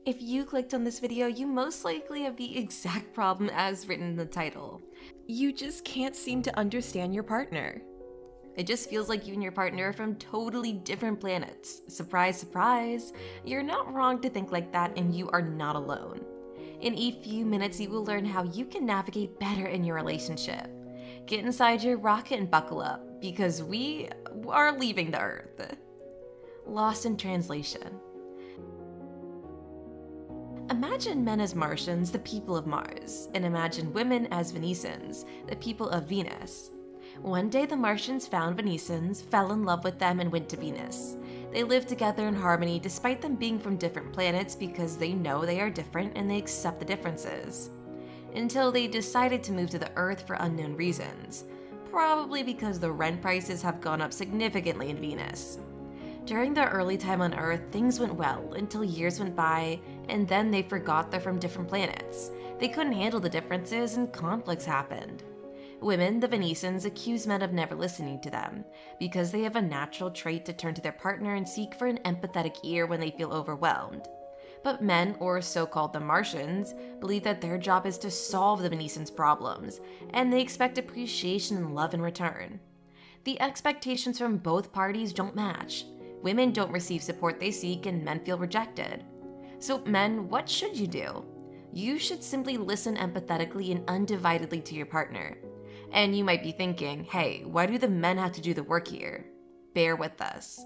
If you clicked on this video, you most likely have the exact problem as written in the title. You just can't seem to understand your partner. It just feels like you and your partner are from totally different planets. Surprise, surprise. You're not wrong to think like that, and you are not alone. In a few minutes, you will learn how you can navigate better in your relationship. Get inside your rocket and buckle up, because we are leaving the Earth. Lost in translation. Imagine men as Martians, the people of Mars, and imagine women as Venetians, the people of Venus. One day the Martians found Venetians, fell in love with them, and went to Venus. They lived together in harmony despite them being from different planets because they know they are different and they accept the differences. Until they decided to move to the Earth for unknown reasons, probably because the rent prices have gone up significantly in Venus. During their early time on Earth, things went well until years went by, and then they forgot they're from different planets. They couldn't handle the differences and conflicts happened. Women, the Venetians, accuse men of never listening to them, because they have a natural trait to turn to their partner and seek for an empathetic ear when they feel overwhelmed. But men, or so-called the Martians, believe that their job is to solve the Venetians' problems, and they expect appreciation and love in return. The expectations from both parties don't match. Women don't receive support they seek, and men feel rejected. So men, what should you do? You should simply listen empathetically and undividedly to your partner. And you might be thinking, hey, why do the men have to do the work here? Bear with us.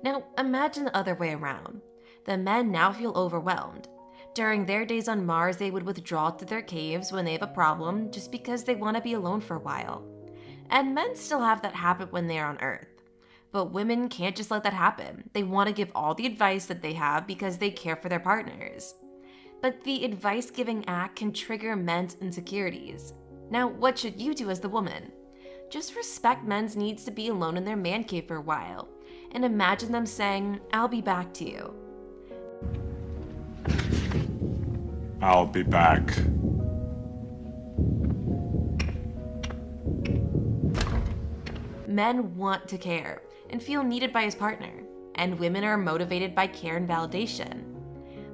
Now, imagine the other way around. The men now feel overwhelmed. During their days on Mars, they would withdraw to their caves when they have a problem just because they want to be alone for a while. And men still have that habit when they are on Earth. But women can't just let that happen. They want to give all the advice that they have because they care for their partners. But the advice-giving act can trigger men's insecurities. Now, what should you do as the woman? Just respect men's needs to be alone in their man cave for a while, and imagine them saying, "I'll be back to you." I'll be back. Men want to care and feel needed by his partner, and women are motivated by care and validation.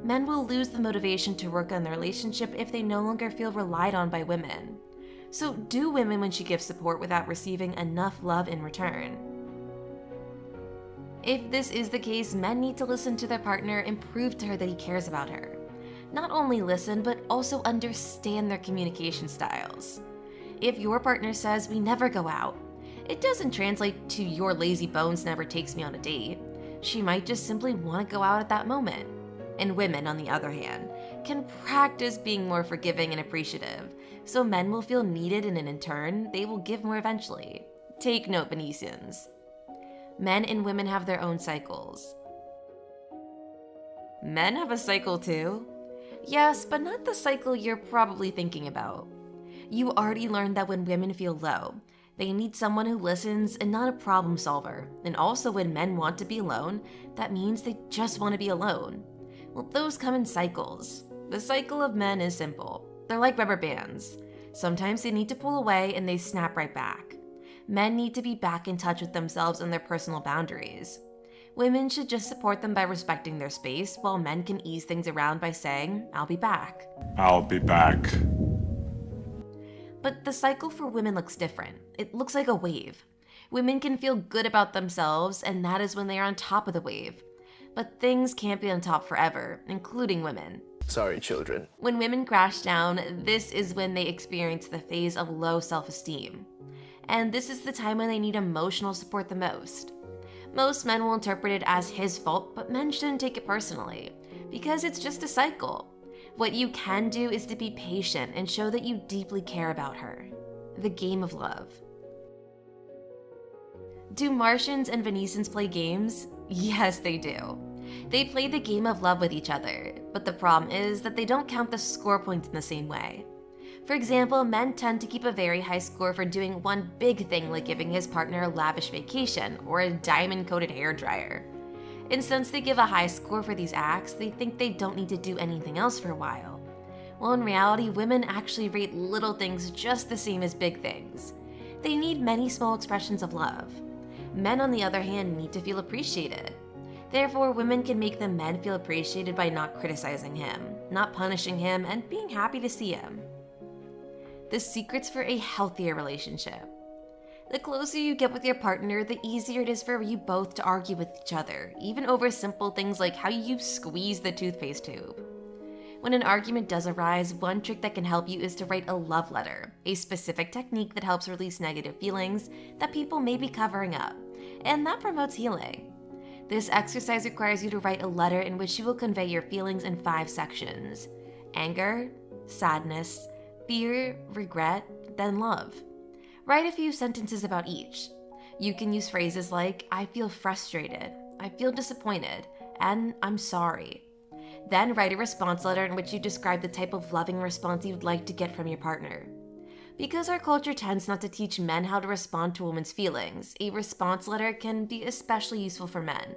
Men will lose the motivation to work on their relationship if they no longer feel relied on by women. So do women when she gives support without receiving enough love in return? If this is the case, men need to listen to their partner and prove to her that he cares about her. Not only listen, but also understand their communication styles. If your partner says, "We never go out," it doesn't translate to "your lazy bones never takes me on a date." She might just simply want to go out at that moment. And women, on the other hand, can practice being more forgiving and appreciative, so men will feel needed and in turn, they will give more eventually. Take note, Venetians. Men and women have their own cycles. Men have a cycle too? Yes, but not the cycle you're probably thinking about. You already learned that when women feel low, they need someone who listens and not a problem solver. And also when men want to be alone, that means they just want to be alone. Well, those come in cycles. The cycle of men is simple. They're like rubber bands. Sometimes they need to pull away and they snap right back. Men need to be back in touch with themselves and their personal boundaries. Women should just support them by respecting their space, while men can ease things around by saying, "I'll be back." I'll be back. But the cycle for women looks different. It looks like a wave. Women can feel good about themselves, and that is when they are on top of the wave. But things can't be on top forever, including women. Sorry, children. When women crash down, this is when they experience the phase of low self-esteem. And this is the time when they need emotional support the most. Most men will interpret it as his fault, but men shouldn't take it personally, because it's just a cycle. What you can do is to be patient and show that you deeply care about her. The game of love. Do Martians and Venetians play games? Yes, they do. They play the game of love with each other, but the problem is that they don't count the score points in the same way. For example, men tend to keep a very high score for doing one big thing like giving his partner a lavish vacation or a diamond-coated hairdryer. And since they give a high score for these acts, they think they don't need to do anything else for a while. Well, in reality, women actually rate little things just the same as big things. They need many small expressions of love. Men, on the other hand, need to feel appreciated. Therefore, women can make the men feel appreciated by not criticizing him, not punishing him, and being happy to see him. The secrets for a healthier relationship. The closer you get with your partner, the easier it is for you both to argue with each other, even over simple things like how you squeeze the toothpaste tube. When an argument does arise, one trick that can help you is to write a love letter, a specific technique that helps release negative feelings that people may be covering up, and that promotes healing. This exercise requires you to write a letter in which you will convey your feelings in 5 sections: anger, sadness, fear, regret, then love. Write a few sentences about each. You can use phrases like, I feel frustrated, I feel disappointed, and I'm sorry. Then write a response letter in which you describe the type of loving response you'd like to get from your partner. Because our culture tends not to teach men how to respond to women's feelings, a response letter can be especially useful for men.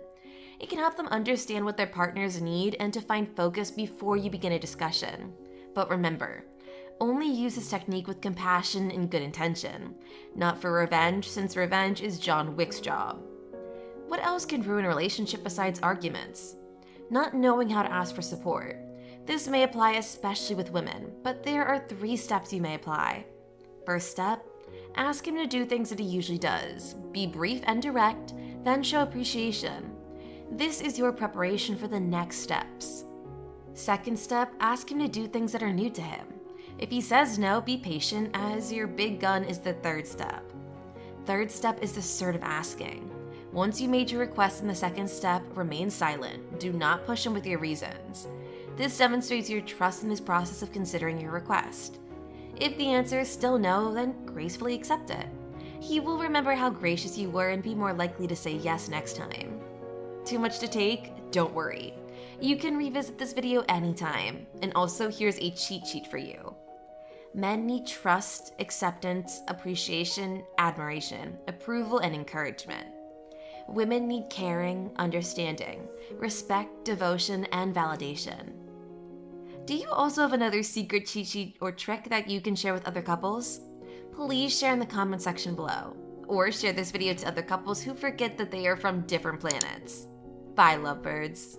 It can help them understand what their partners need and to find focus before you begin a discussion. But remember, only use this technique with compassion and good intention, not for revenge, since revenge is John Wick's job. What else can ruin a relationship besides arguments? Not knowing how to ask for support. This may apply especially with women, but there are 3 steps you may apply. First step, ask him to do things that he usually does. Be brief and direct, then show appreciation. This is your preparation for the next steps. Second step, ask him to do things that are new to him. If he says no, be patient, as your big gun is the 3rd step. Third step is assertive asking. Once you made your request in the 2nd step, remain silent. Do not push him with your reasons. This demonstrates your trust in his process of considering your request. If the answer is still no, then gracefully accept it. He will remember how gracious you were and be more likely to say yes next time. Too much to take? Don't worry. You can revisit this video anytime. And also, here's a cheat sheet for you. Men need trust, acceptance, appreciation, admiration, approval, and encouragement. Women need caring, understanding, respect, devotion, and validation. Do you also have another secret cheat sheet or trick that you can share with other couples? Please share in the comment section below, or share this video to other couples who forget that they are from different planets. Bye, lovebirds.